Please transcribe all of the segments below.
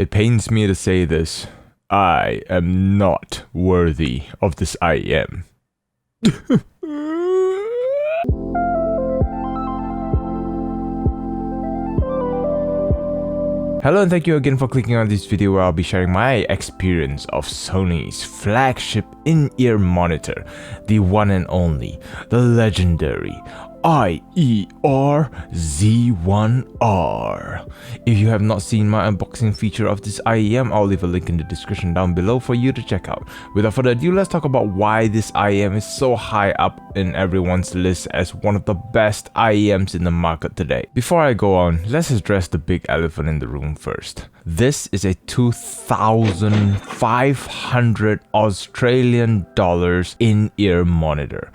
It pains me to say this. I am not worthy of this I.E.M. Hello and thank you again for clicking on this video where I'll be sharing my experience of Sony's flagship in-ear monitor, the one and only, the legendary I.E.R-Z1R. If you have not seen my unboxing feature of this I.E.M, I'll leave a link in the description down below for you to check out. Without further ado, let's talk about why this I.E.M is so high up in everyone's list as one of the best I.E.Ms in the market today. Before I go on, let's address the big elephant in the room first. This is a 2,500 Australian dollars in-ear monitor.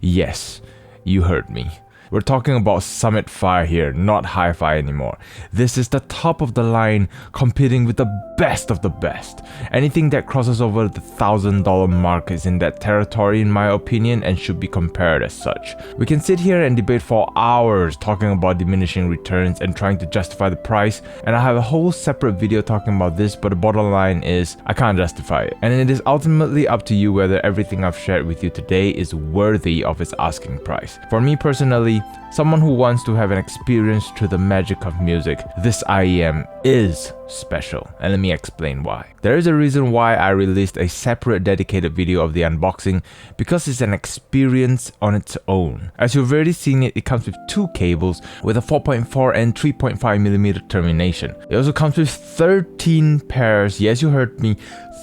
Yes, you heard me. We're talking about Summit Fire here, not hi-fi anymore. This is the top of the line, competing with the best of the best. Anything that crosses over the $1,000 mark is in that territory in my opinion and should be compared as such. We can sit here and debate for hours talking about diminishing returns and trying to justify the price, and I have a whole separate video talking about this, but the bottom line is I can't justify it. And it is ultimately up to you whether everything I've shared with you today is worthy of its asking price. For me personally, someone who wants to have an experience through the magic of music, this I.E.M is special, and let me explain why. There is a reason why I released a separate dedicated video of the unboxing, because it's an experience on its own. As you've already seen it comes with two cables with a 4.4 and 3.5mm termination. It also comes with 13 pairs, yes you heard me,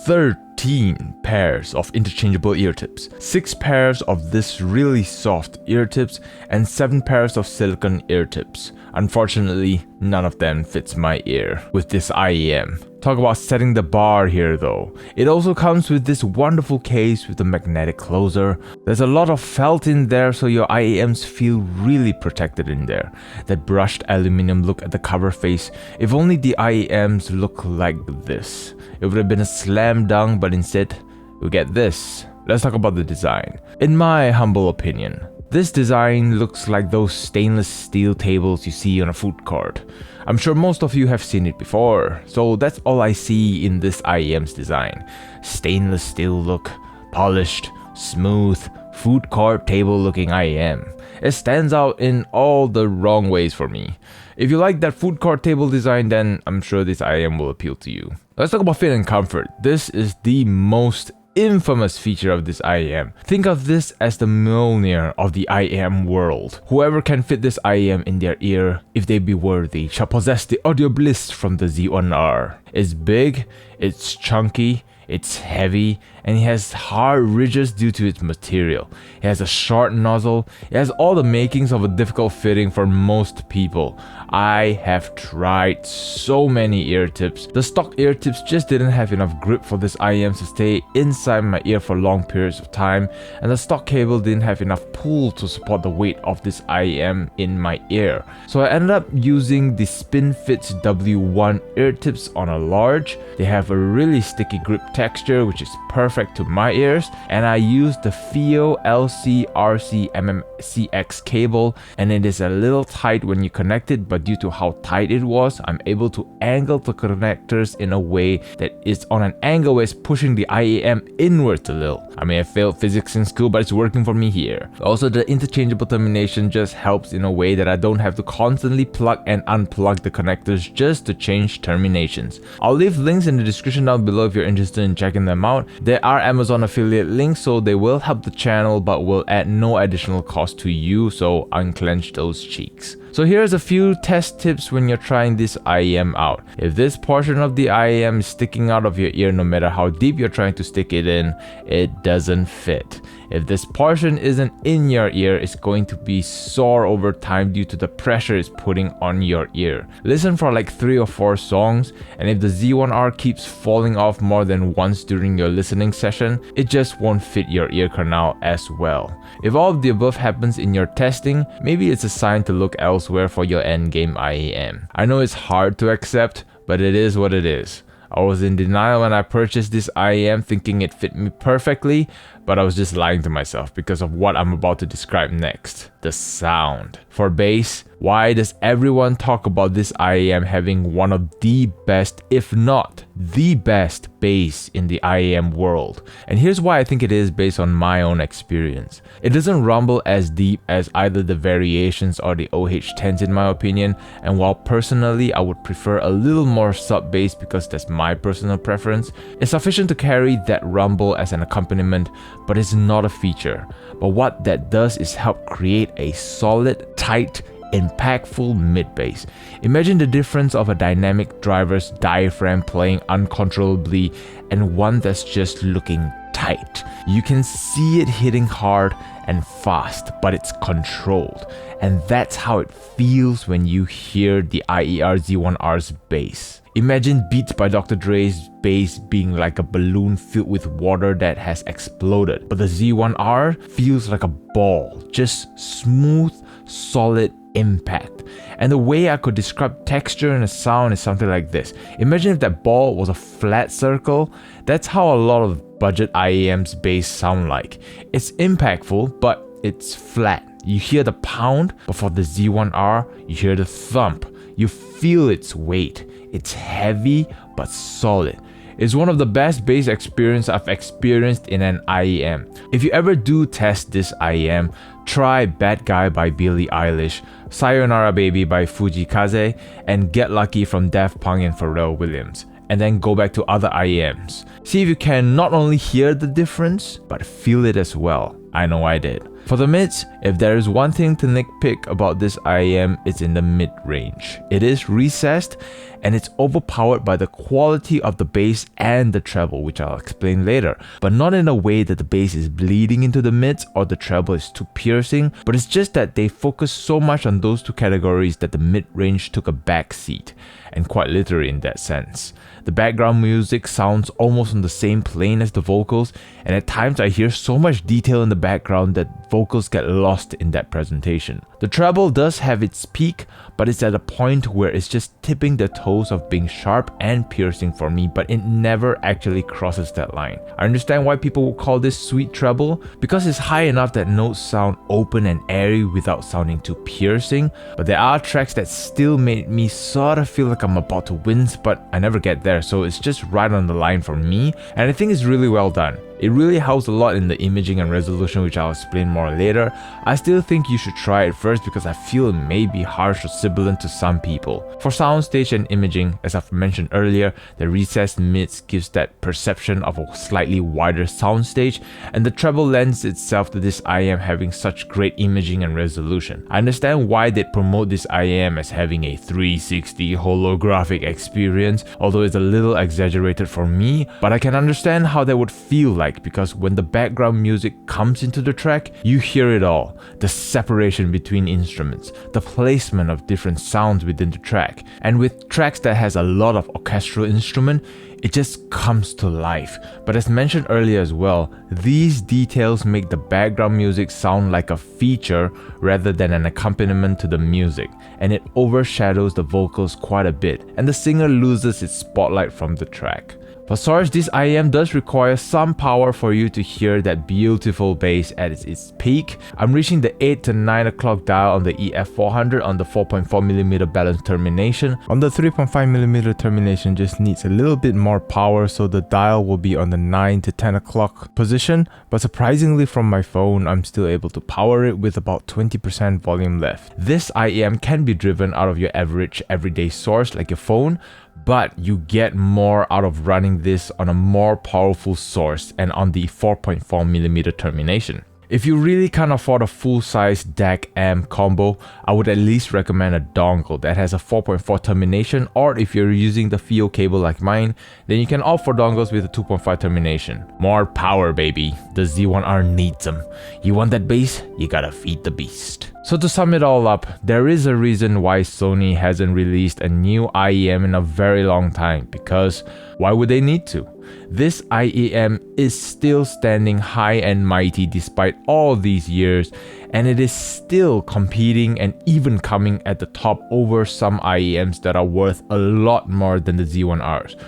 13 pairs of interchangeable ear tips, 6 pairs of this really soft ear tips, and 7 pairs of silicone ear tips. Unfortunately, none of them fits my ear with this I.E.M. Talk about setting the bar here though. It also comes with this wonderful case with a magnetic closer. There's a lot of felt in there so your I.E.Ms feel really protected in there. That brushed aluminum look at the cover face. If only the I.E.Ms look like this. It would have been a slam dunk, but instead, we get this. Let's talk about the design. In my humble opinion, this design looks like those stainless steel tables you see on a food court. I'm sure most of you have seen it before, so that's all I see in this I.E.M's design. Stainless steel look, polished, smooth, food court table looking I.E.M. It stands out in all the wrong ways for me. If you like that food court table design, then I'm sure this I.E.M will appeal to you. Let's talk about fit and comfort. This is the most infamous feature of this I.E.M. Think of this as the Mjolnir of the I.E.M world. Whoever can fit this I.E.M in their ear, if they be worthy, shall possess the audio bliss from the Z1R. It's big, it's chunky, it's heavy, and it has hard ridges due to its material. It has a short nozzle. It has all the makings of a difficult fitting for most people. I have tried so many ear tips. The stock ear tips just didn't have enough grip for this I.E.M to stay inside my ear for long periods of time, and the stock cable didn't have enough pull to support the weight of this I.E.M in my ear. So I ended up using the SpinFits W1 ear tips on a large. They have a really sticky grip texture which is perfect to my ears, and I used the FIO LC-RC-MMCX cable, and it is a little tight when you connect it, but due to how tight it was, I'm able to angle the connectors in a way that is on an angle where it's pushing the I.E.M inwards a little. I mean, I failed physics in school, but it's working for me here. Also, the interchangeable termination just helps in a way that I don't have to constantly plug and unplug the connectors just to change terminations. I'll leave links in the description down below if you're interested in checking them out. There are Amazon affiliate links, so they will help the channel but will add no additional cost to you, so unclench those cheeks. So here's a few test tips when you're trying this I.E.M out. If this portion of the I.E.M is sticking out of your ear no matter how deep you're trying to stick it in, it doesn't fit. If this portion isn't in your ear, it's going to be sore over time due to the pressure it's putting on your ear. Listen for like 3 or 4 songs, and if the Z1R keeps falling off more than once during your listening session, it just won't fit your ear canal as well. If all of the above happens in your testing, maybe it's a sign to look elsewhere for your endgame I.E.M. I know it's hard to accept, but it is what it is. I was in denial when I purchased this I.E.M thinking it fit me perfectly, but I was just lying to myself because of what I'm about to describe next. The sound. For bass, why does everyone talk about this I.E.M having one of the best, if not the best bass in the I.E.M world? And here's why I think it is based on my own experience. It doesn't rumble as deep as either the variations or the OH10s in my opinion, and while personally I would prefer a little more sub bass because that's my personal preference, it's sufficient to carry that rumble as an accompaniment, but it's not a feature. But what that does is help create a solid, tight, impactful mid-bass. Imagine the difference of a dynamic driver's diaphragm playing uncontrollably and one that's just looking tight. You can see it hitting hard and fast, but it's controlled. And that's how it feels when you hear the IER-Z1R's bass. Imagine Beats by Dr. Dre's bass being like a balloon filled with water that has exploded, but the Z1R feels like a ball, just smooth, solid impact. And the way I could describe texture and the sound is something like this. Imagine if that ball was a flat circle. That's how a lot of budget I.E.M's bass sound like. It's impactful, but it's flat. You hear the pound, but for the Z1R, you hear the thump. You feel its weight. It's heavy, but solid. It's one of the best bass experience I've experienced in an I.E.M. If you ever do test this I.E.M, try Bad Guy by Billie Eilish, Sayonara Baby by Fujikaze, and Get Lucky from Daft Punk and Pharrell Williams, and then go back to other I.E.Ms. See if you can not only hear the difference, but feel it as well. I know I did. For the mids, if there is one thing to nitpick about this I.E.M, it's in the mid-range. It is recessed and it's overpowered by the quality of the bass and the treble, which I'll explain later, but not in a way that the bass is bleeding into the mids or the treble is too piercing, but it's just that they focus so much on those two categories that the mid-range took a back seat, and quite literally in that sense. The background music sounds almost on the same plane as the vocals, and at times I hear so much detail in the background that vocals get lost in that presentation. The treble does have its peak, but it's at a point where it's just tipping the toes of being sharp and piercing for me, but it never actually crosses that line. I understand why people would call this sweet treble, because it's high enough that notes sound open and airy without sounding too piercing, but there are tracks that still made me sort of feel like I'm about to wince, but I never get there, so it's just right on the line for me, and I think it's really well done. It really helps a lot in the imaging and resolution, which I'll explain more later. I still think you should try it first because I feel it may be harsh or sibilant to some people. For soundstage and imaging, as I've mentioned earlier, the recessed mids gives that perception of a slightly wider soundstage, and the treble lends itself to this I.E.M having such great imaging and resolution. I understand why they promote this I.E.M as having a 360 holographic experience, although it's a little exaggerated for me, but I can understand how that would feel like, because when the background music comes into the track, you hear it all. The separation between instruments, the placement of different sounds within the track, and with tracks that has a lot of orchestral instrument, it just comes to life. But as mentioned earlier as well, these details make the background music sound like a feature rather than an accompaniment to the music, and it overshadows the vocals quite a bit, and the singer loses its spotlight from the track. For storage, this I.E.M does require some power for you to hear that beautiful bass at its peak. I'm reaching the 8 to 9 o'clock dial on the EF400 on the 4.4mm balanced termination. On the 3.5mm termination just needs a little bit more power, so the dial will be on the 9 to 10 o'clock position, but surprisingly from my phone, I'm still able to power it with about 20% volume left. This I.E.M can be driven out of your average everyday source like your phone, but you get more out of running this on a more powerful source and on the 4.4mm termination. If you really can't afford a full-size DAC amp combo, I would at least recommend a dongle that has a 4.4 termination, or if you're using the FIO cable like mine, then you can opt for dongles with a 2.5 termination. More power, baby. The Z1R needs them. You want that bass? You gotta feed the beast. So to sum it all up, there is a reason why Sony hasn't released a new I.E.M in a very long time, because why would they need to? This I.E.M is still standing high and mighty despite all these years, and it is still competing and even coming at the top over some I.E.Ms that are worth a lot more than the Z1Rs.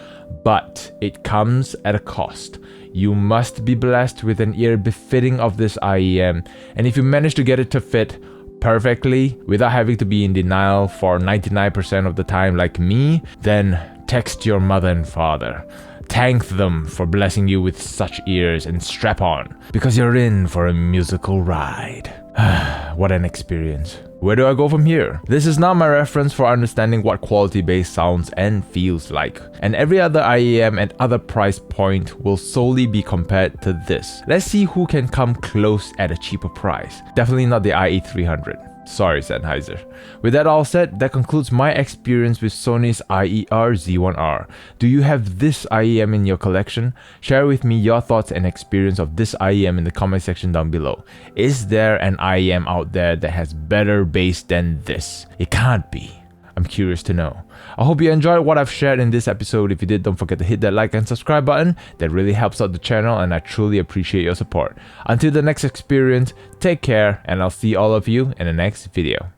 But it comes at a cost. You must be blessed with an ear befitting of this IEM, and if you manage to get it to fit perfectly without having to be in denial for 99% of the time like me, then text your mother and father. Thank them for blessing you with such ears and strap on, because you're in for a musical ride. What an experience. Where do I go from here? This is now my reference for understanding what quality-based sounds and feels like. And every other IEM at other price point will solely be compared to this. Let's see who can come close at a cheaper price. Definitely not the IE300. Sorry, Sennheiser. With that all said, that concludes my experience with Sony's IER-Z1R. Do you have this IEM in your collection? Share with me your thoughts and experience of this IEM in the comment section down below. Is there an IEM out there that has better bass than this? It can't be. I'm curious to know. I hope you enjoyed what I've shared in this episode. If you did, don't forget to hit that like and subscribe button. That really helps out the channel and I truly appreciate your support. Until the next experience, take care and I'll see all of you in the next video.